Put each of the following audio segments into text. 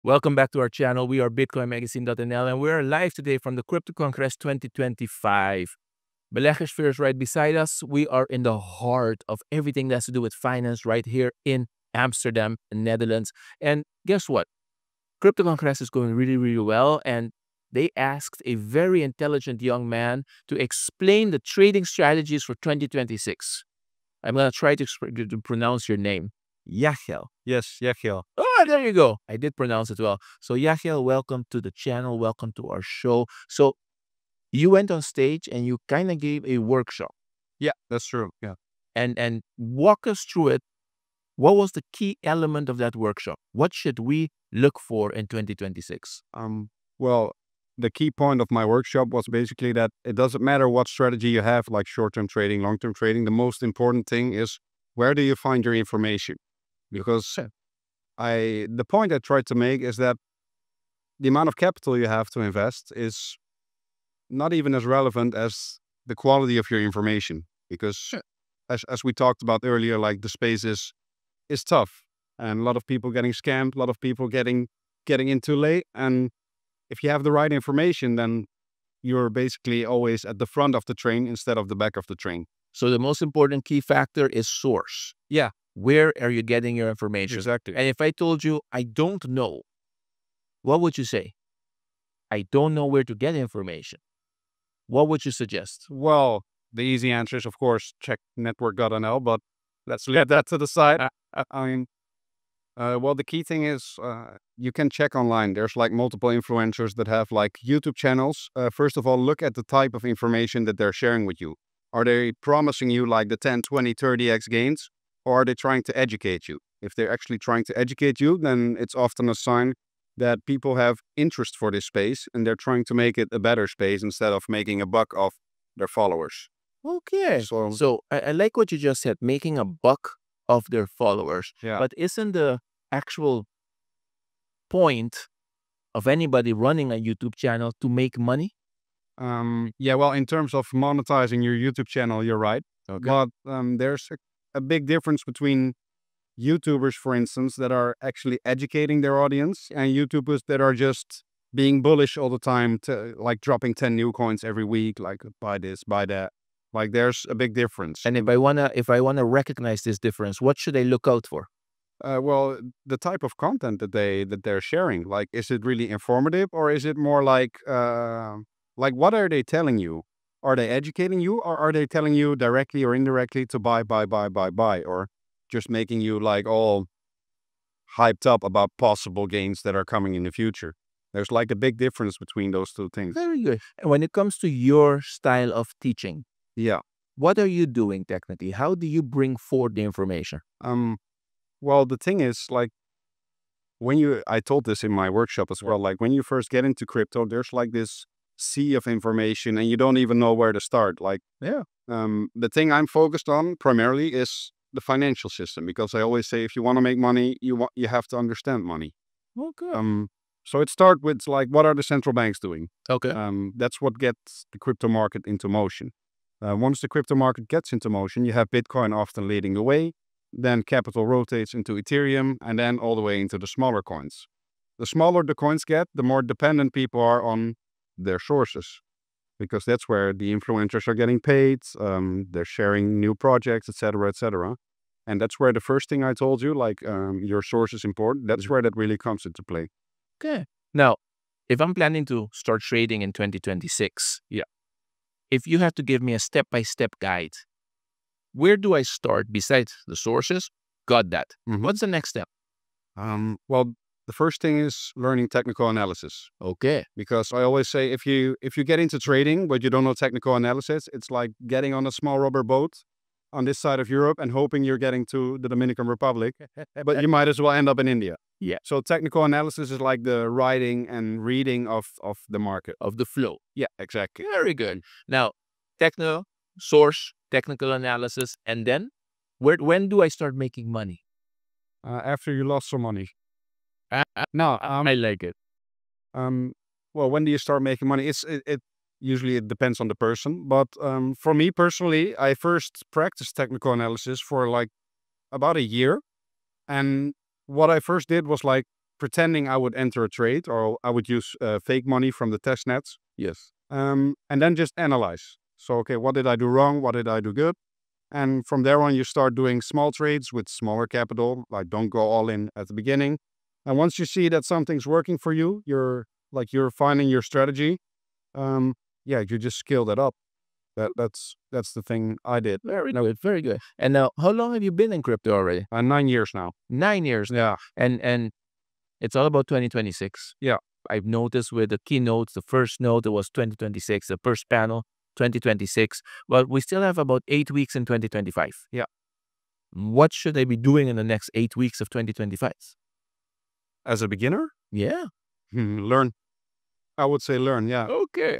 Welcome back to our channel. We are BitcoinMagazine.nl and we are live today from the Crypto Congress 2025. Beleggersphere is right beside us. We are in the heart of everything that has to do with finance right here in Amsterdam, Netherlands. And guess what? Crypto Congress is going really, really well. And they asked a very intelligent young man to explain the trading strategies for 2026. I'm going to try to pronounce your name. Yechiel. Yes, Yechiel. Oh, there you go. I did pronounce it well. So Yechiel, welcome to the channel. Welcome to our show. So you went on stage and you kind of gave a workshop. Yeah, that's true. Yeah. And walk us through it. What was the key element of that workshop? What should we look for in 2026? Well, the key point of my workshop was basically that it doesn't matter what strategy you have, like short-term trading, long-term trading. The most important thing is, where do you find your information? Because the point I tried to make is that the amount of capital you have to invest is not even as relevant as the quality of your information. Because as we talked about earlier, like the space is tough, and a lot of people getting scammed, a lot of people getting in too late. And if you have the right information, then you're basically always at the front of the train instead of the back of the train. So the most important key factor is source. Yeah. Where are you getting your information? Exactly. And if I told you, I don't know, what would you say? I don't know where to get information. What would you suggest? Well, the easy answer is, of course, check network.nl, but let's leave that to the side. I mean, well, the key thing is you can check online. There's like multiple influencers that have like YouTube channels. First of all, look at the type of information that they're sharing with you. Are they promising you like the 10, 20, 30x gains, or are they trying to educate you? If they're actually trying to educate you, then it's often a sign that people have interest for this space and they're trying to make it a better space instead of making a buck off their followers. Okay. So I like what you just said, making a buck of their followers. Yeah. But isn't the actual point of anybody running a YouTube channel to make money? Yeah, well, in terms of monetizing your YouTube channel, you're right. Okay. But there's a big difference between YouTubers, for instance, that are actually educating their audience and YouTubers that are just being bullish all the time, to like dropping 10 new coins every week, like buy this, buy that. Like there's a big difference. And if I wanna recognize this difference, what should I look out for? Well, the type of content that they're sharing, like, is it really informative, or is it more like what are they telling you? Are they educating you, or are they telling you directly or indirectly to buy, or just making you like all hyped up about possible gains that are coming in the future? There's like a big difference between those two things. Very good. And when it comes to your style of teaching, Yeah. what are you doing technically? How do you bring forth the information? Well, the thing is, like, I told this in my workshop as well, like when you first get into crypto, there's like this sea of information and you don't even know where to start. Like, the thing I'm focused on primarily is the financial system, because I always say, if you want to make money, you have to understand money. Okay. So it starts with like, what are the central banks doing? Okay. That's what gets the crypto market into motion. Once the crypto market gets into motion, you have Bitcoin often leading the way. Then capital rotates into Ethereum, and then all the way into the smaller coins. The smaller the coins get, the more dependent people are on their sources, because that's where the influencers are getting paid. They're sharing new projects, etc., etc. And that's where the first thing I told you, like, your source is important. That's where that really comes into play. Okay. Now, if I'm planning to start trading in 2026, if you have to give me a step-by-step guide, where do I start besides the sources? Got that. What's the next step? Well, the first thing is learning technical analysis. Okay. Because I always say, if you get into trading but you don't know technical analysis, it's like getting on a small rubber boat on this side of Europe and hoping you're getting to the Dominican Republic, but you might as well end up in India. Yeah. So technical analysis is like the writing and reading of the market. Of the flow. Yeah, exactly. Very good. Now, source, technical analysis, and then when do I start making money? After you lost some money. No, I like it. Well, when do you start making money? It usually it depends on the person, but for me personally, I first practiced technical analysis for like about a year, and what I first did was like pretending I would enter a trade, or I would use fake money from the test nets. Yes. And then just analyze. So, okay, what did I do wrong? What did I do good? And from there on, you start doing small trades with smaller capital. Like, don't go all in at the beginning. And once you see that something's working for you, you're finding your strategy. You just scale that up. That's the thing I did. Very good. Very good. And now, how long have you been in crypto already? 9 years now. 9 years. Yeah. And it's all about 2026. Yeah. I've noticed with the keynotes, the first note, it was 2026, the first panel, 2026. Well, we still have about 8 weeks in 2025. Yeah. What should I be doing in the next 8 weeks of 2025? As a beginner? Yeah. Learn. I would say learn, yeah. Okay.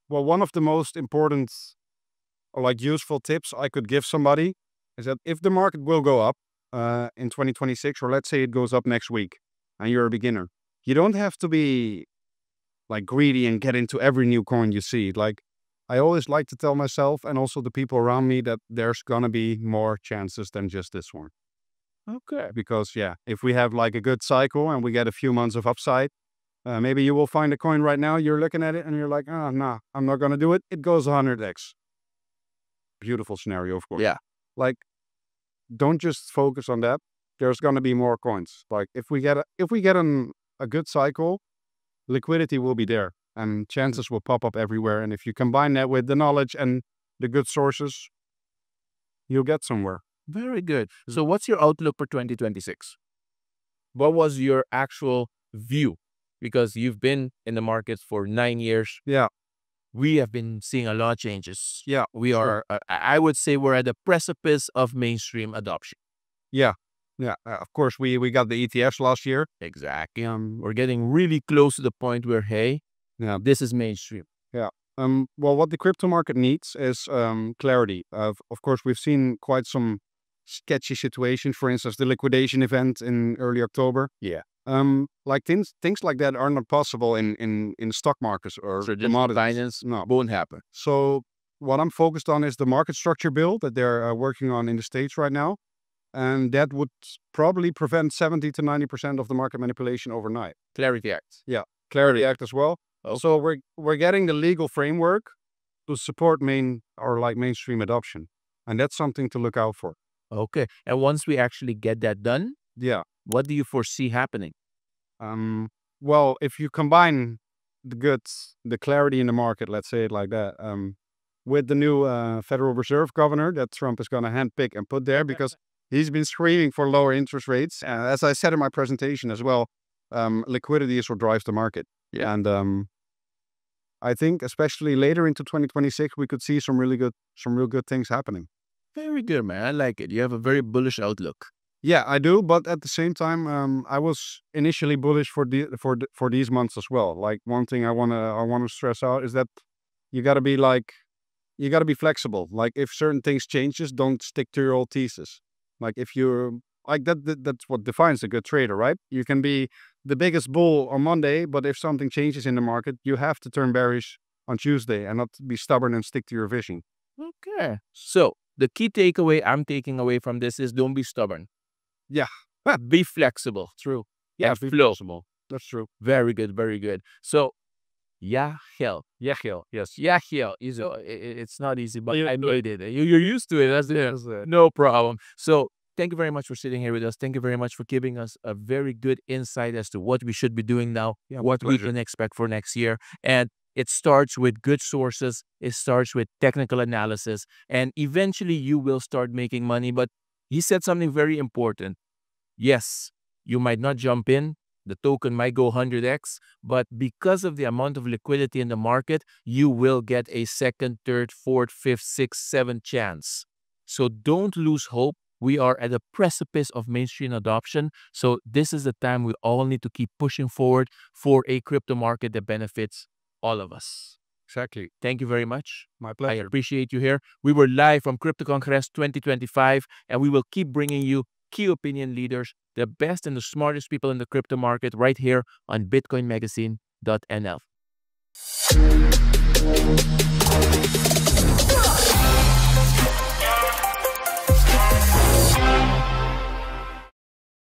Well, one of the most important or like useful tips I could give somebody is that if the market will go up in 2026, or let's say it goes up next week and you're a beginner, you don't have to be like greedy and get into every new coin you see. Like, I always like to tell myself and also the people around me that there's gonna be more chances than just this one. Okay. Because if we have like a good cycle and we get a few months of upside, maybe you will find a coin right now, you're looking at it and you're like, oh, no, I'm not going to do it. It goes 100x. Beautiful scenario, of course. Yeah. Like, don't just focus on that. There's going to be more coins. Like, if we get a good cycle, liquidity will be there and chances will pop up everywhere. And if you combine that with the knowledge and the good sources, you'll get somewhere. Very good. So what's your outlook for 2026? What was your actual view? Because you've been in the market for 9 years. Yeah. We have been seeing a lot of changes. Yeah. We are, I would say we're at the precipice of mainstream adoption. Yeah. Yeah. Of course, we got the ETFs last year. Exactly. We're getting really close to the point where, hey, this is mainstream. Yeah. Well, what the crypto market needs is clarity. Of course, we've seen quite some sketchy situations. For instance, the liquidation event in early October. Yeah. Like things like that are not possible in stock markets or traditional finance. No, won't happen. So what I'm focused on is the market structure bill that they're working on in the States right now, and that would probably prevent 70 to 90% of the market manipulation overnight. Clarity Act. Yeah, Clarity Act as well. Okay. So we're getting the legal framework to support mainstream adoption, and that's something to look out for. Okay. And once we actually get that done, what do you foresee happening? Well, if you combine the clarity in the market, let's say it like that, with the new Federal Reserve governor that Trump is going to handpick and put there because he's been screaming for lower interest rates. As I said in my presentation as well, liquidity is what drives the market. Yeah. And I think especially later into 2026, we could see some real good things happening. Very good, man. I like it. You have a very bullish outlook. Yeah, I do. But at the same time, I was initially bullish for these months as well. Like, one thing I wanna stress out is that you gotta be flexible. Like, if certain things changes, don't stick to your old thesis. Like, if you're like that's what defines a good trader, right? You can be the biggest bull on Monday, but if something changes in the market, you have to turn bearish on Tuesday and not be stubborn and stick to your vision. Okay. So the key takeaway I'm taking away from this is don't be stubborn. Yeah. Be flexible. True. Yeah, be flow. flexible. That's true. Very good. Very good. So Yechiel. Yes. Yechiel. It's not easy, but I made it. You're used to it. That's it. No problem. So thank you very much for sitting here with us. Thank you very much for giving us a very good insight as to what we should be doing now, what we can expect for next year. And it starts with good sources. It starts with technical analysis. And eventually you will start making money. But he said something very important. Yes, you might not jump in. The token might go 100x, but because of the amount of liquidity in the market, you will get a second, third, fourth, fifth, sixth, seventh chance. So don't lose hope. We are at the precipice of mainstream adoption. So this is the time we all need to keep pushing forward for a crypto market that benefits all of us. Exactly. Thank you very much. My pleasure. I appreciate you here. We were live from Crypto Congress 2025, and we will keep bringing you key opinion leaders, the best and the smartest people in the crypto market right here on BitcoinMagazine.nl.